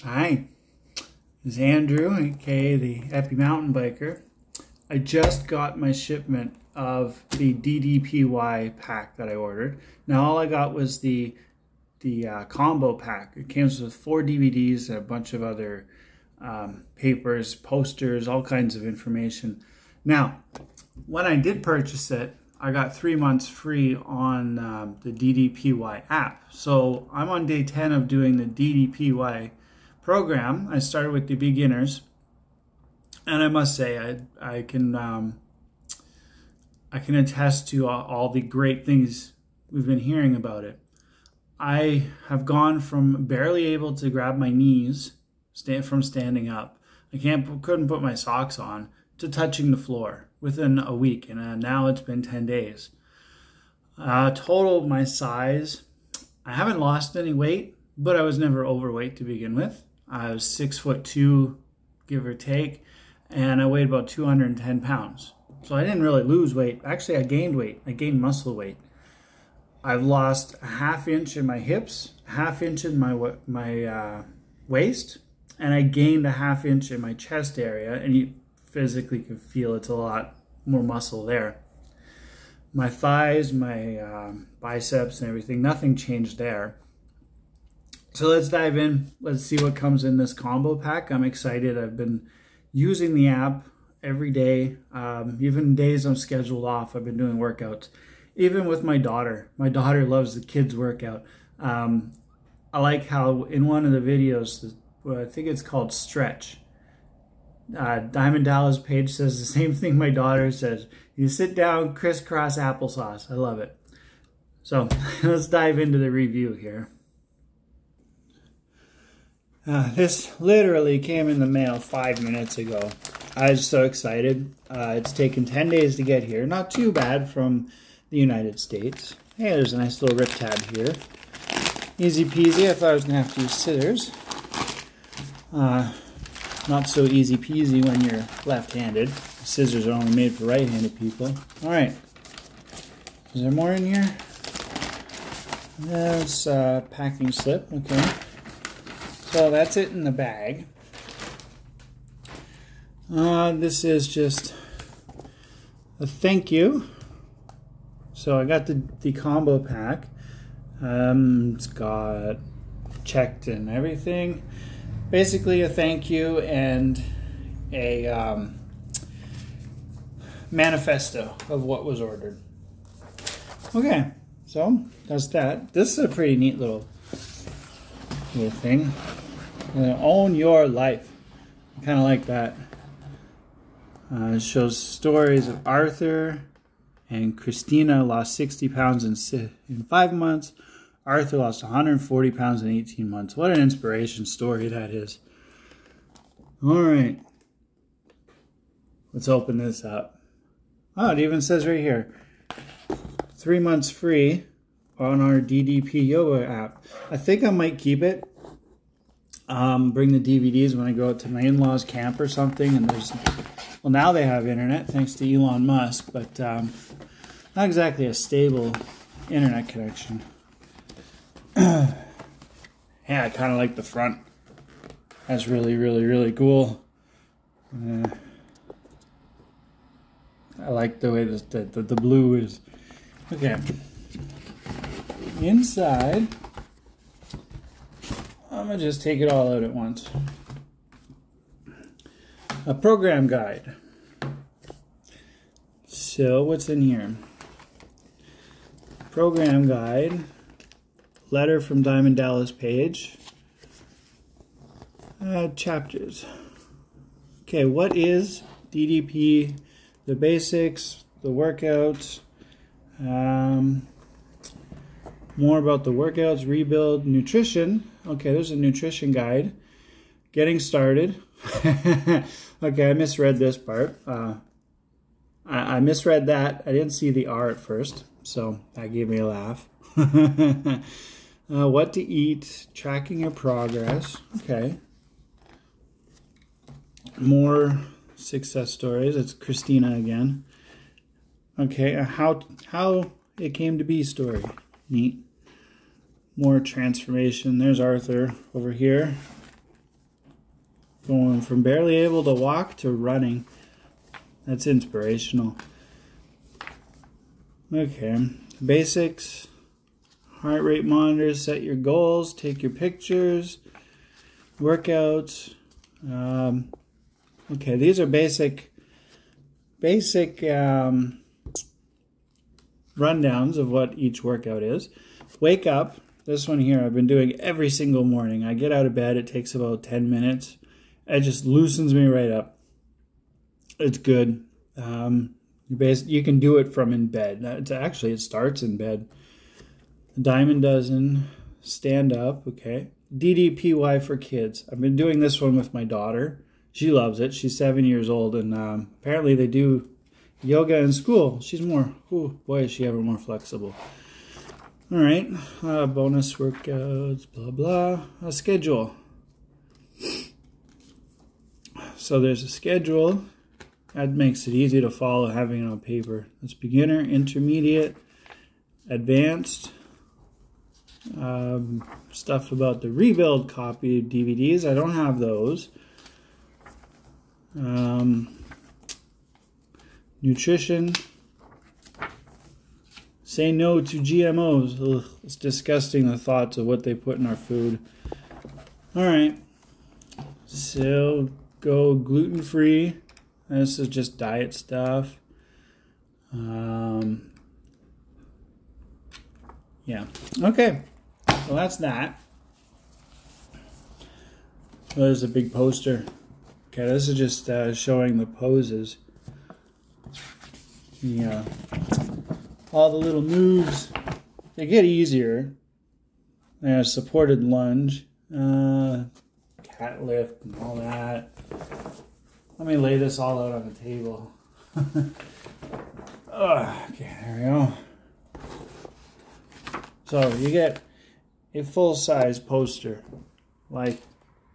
Hi, this is Andrew, aka the Epi Mountain Biker. I just got my shipment of the DDPY pack that I ordered. Now all I got was the combo pack. It came with 4 DVDs and a bunch of other papers, posters, all kinds of information. Now, when I did purchase it, I got 3 months free on the DDPY app. So I'm on day 10 of doing the DDPY program. I started with the beginners, and I must say I can attest to all the great things we've been hearing about it. I have gone from barely able to grab my knees from standing up. Couldn't put my socks on, to touching the floor within a week, and now it's been 10 days. Total my size, I haven't lost any weight, but I was never overweight to begin with. I was 6'2", give or take, and I weighed about 210 pounds. So I didn't really lose weight. Actually, I gained weight. I gained muscle weight. I've lost a ½ inch in my hips, ½ inch in my waist, and I gained a ½ inch in my chest area, and you physically can feel it's a lot more muscle there. My thighs, my biceps and everything, nothing changed there. So let's dive in. Let's see what comes in this combo pack. I'm excited. I've been using the app every day. Even days I'm scheduled off, I've been doing workouts. Even with my daughter. My daughter loves the kids workout. I like how in one of the videos, I think it's called Stretch, Diamond Dallas page says the same thing my daughter says. You sit down, crisscross applesauce. I love it. So let's dive into the review here. This literally came in the mail 5 minutes ago. I was so excited. It's taken 10 days to get here. Not too bad from the United States. Hey, there's a nice little rip tab here. Easy peasy. I thought I was going to have to use scissors. Not so easy peasy when you're left-handed. Scissors are only made for right-handed people. Alright. Is there more in here? That's a packing slip. Okay. So that's it in the bag. This is just a thank you. So I got the combo pack. It's got checked and everything. Basically a thank you and a manifesto of what was ordered. Okay, so that's that. This is a pretty neat little thing. Own your life. I kind of like that. It shows stories of Arthur and Christina lost 60 pounds in 5 months. Arthur lost 140 pounds in 18 months. What an inspiration story that is. All right. Let's open this up. Oh, it even says right here, 3 months free on our DDP Yoga app. I think I might keep it. Bring the DVDs when I go out to my in-laws' camp or something. And well, now they have internet thanks to Elon Musk, but not exactly a stable internet connection. Yeah, I kind of like the front. That's really, really, really cool. I like the way the blue is. Okay. Inside, I'm going to just take it all out at once. A program guide. So, what's in here? Program guide. Letter from Diamond Dallas page. Chapters. Okay, what is DDP? The basics, the workouts. More about the workouts, rebuild, nutrition. Okay, there's a nutrition guide. Getting started. Okay, I misread this part. I misread that. I didn't see the R at first, so that gave me a laugh. What to eat, tracking your progress. Okay. More success stories. It's Christina again. Okay, how it came to be story. Neat. More transformation. There's Arthur over here. Going from barely able to walk to running. That's inspirational. Okay, basics. Heart rate monitors, set your goals, take your pictures, workouts. Okay, these are basic rundowns of what each workout is. Wake up. This one here I've been doing every single morning. I get out of bed. It takes about 10 minutes. It just loosens me right up. It's good. You can do it from in bed. It starts in bed. Diamond Dozen, stand up. Okay. DDPY for kids. I've been doing this one with my daughter. She loves it. She's 7 years old, and apparently they do yoga in school. She's more, boy, is she ever more flexible. All right, bonus workouts, blah, blah. A schedule. So there's a schedule. That makes it easy to follow having it on paper. It's beginner, intermediate, advanced. Stuff about the rebuild copy DVDs. I don't have those. Nutrition. Say no to GMOs. Ugh, it's disgusting, the thoughts of what they put in our food. Alright. So, go gluten-free. This is just diet stuff. Yeah. Okay. Well, that's that. Well, there's a big poster. Okay, this is just showing the poses. Yeah. All the little moves, they get easier. There's supported lunge, cat lift, and all that. Let me lay this all out on the table. Okay, there we go. So you get a full-size poster. Like,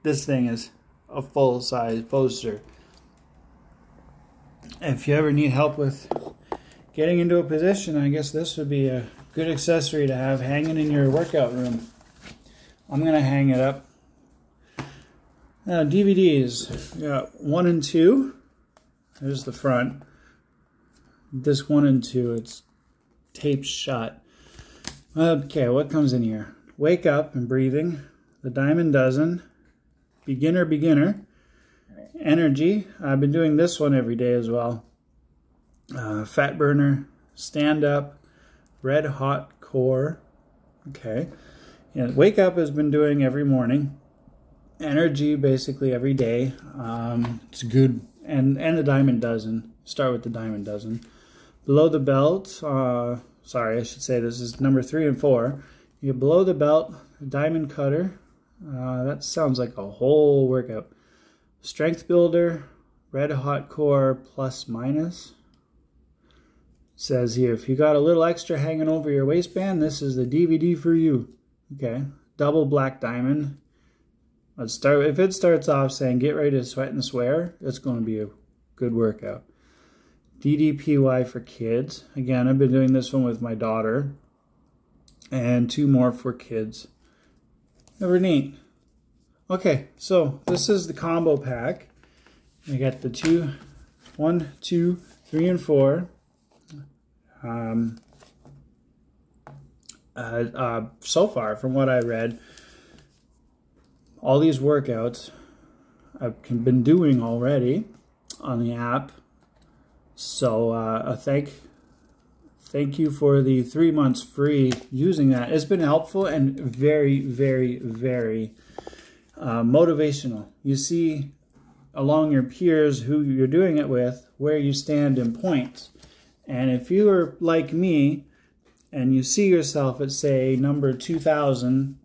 this thing is a full-size poster. If you ever need help with getting into a position, I guess this would be a good accessory to have hanging in your workout room. I'm going to hang it up. Now, DVDs. We got 1 and 2. There's the front. This 1 and 2, it's taped shut. Okay, what comes in here? Wake Up and Breathing. The Diamond Dozen. Beginner. Energy. I've been doing this one every day as well. Fat Burner, Stand Up, Red Hot Core. Okay. Yeah, Wake Up has been doing every morning. Energy basically every day. It's good. And the Diamond Dozen. Start with the Diamond Dozen. Below the Belt. Sorry, I should say this is number 3 and 4. You get Below the Belt, Diamond Cutter. That sounds like a whole workout. Strength Builder, Red Hot Core plus minus. Says here, if you got a little extra hanging over your waistband, this is the DVD for you. Okay, Double Black Diamond. Let's start. If it starts off saying get ready to sweat and swear, it's going to be a good workout. DDPY for kids. Again, I've been doing this one with my daughter, and 2 more for kids. Never neat. Okay, so this is the combo pack. I got the 1, 2, 3, and 4. So far, from what I read, all these workouts I've been doing already on the app. So thank you for the 3 months free using that. It's been helpful and very, very, very motivational. You see along your peers who you're doing it with where you stand in points. And if you are like me and you see yourself at, say, number 2,000,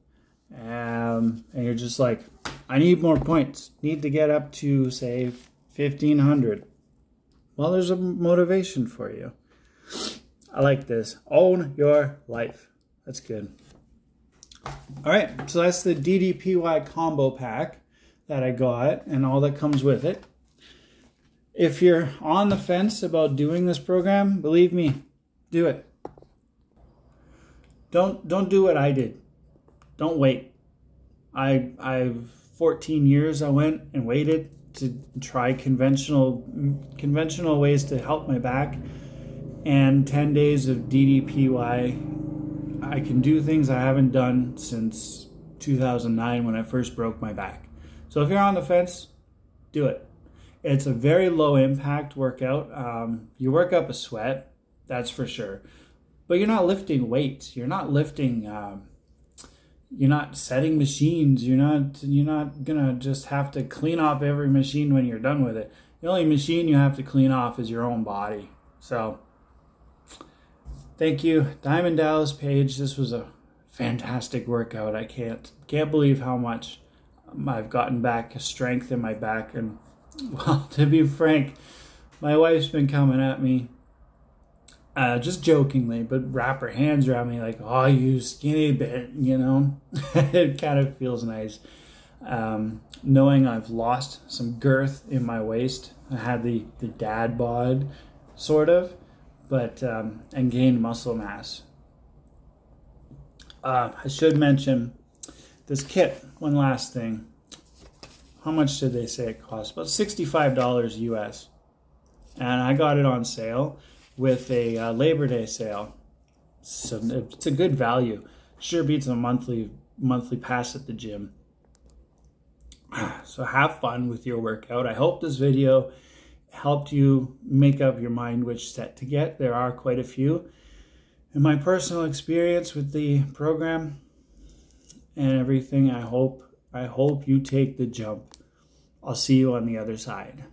and you're just like, I need more points, need to get up to, say, 1,500. Well, there's a motivation for you. I like this. Own your life. That's good. All right, so that's the DDPY combo pack that I got and all that comes with it. If you're on the fence about doing this program, believe me, do it. Don't do what I did. Don't wait. I 14 years I went and waited to try conventional ways to help my back, and 10 days of DDPY, I can do things I haven't done since 2009 when I first broke my back. So if you're on the fence, do it. It's a very low impact workout. You work up a sweat, that's for sure, but you're not lifting weights. You're not lifting. You're not setting machines. You're not gonna just have to clean off every machine when you're done with it. The only machine you have to clean off is your own body. So thank you, Diamond Dallas Page. This was a fantastic workout. I can't believe how much I've gotten back strength in my back. And well, to be frank, my wife's been coming at me just jokingly, but wrap her hands around me like, oh, you skinny bit, you know. It kind of feels nice knowing I've lost some girth in my waist. I had the dad bod sort of, but and gained muscle mass. I should mention this kit. One last thing. How much did they say it cost? About $65 US, and I got it on sale with a Labor Day sale, so it's a good value. Sure beats a monthly pass at the gym. So have fun with your workout. I hope this video helped you make up your mind which set to get. There are quite a few. In my personal experience with the program and everything, I hope you take the jump. I'll see you on the other side.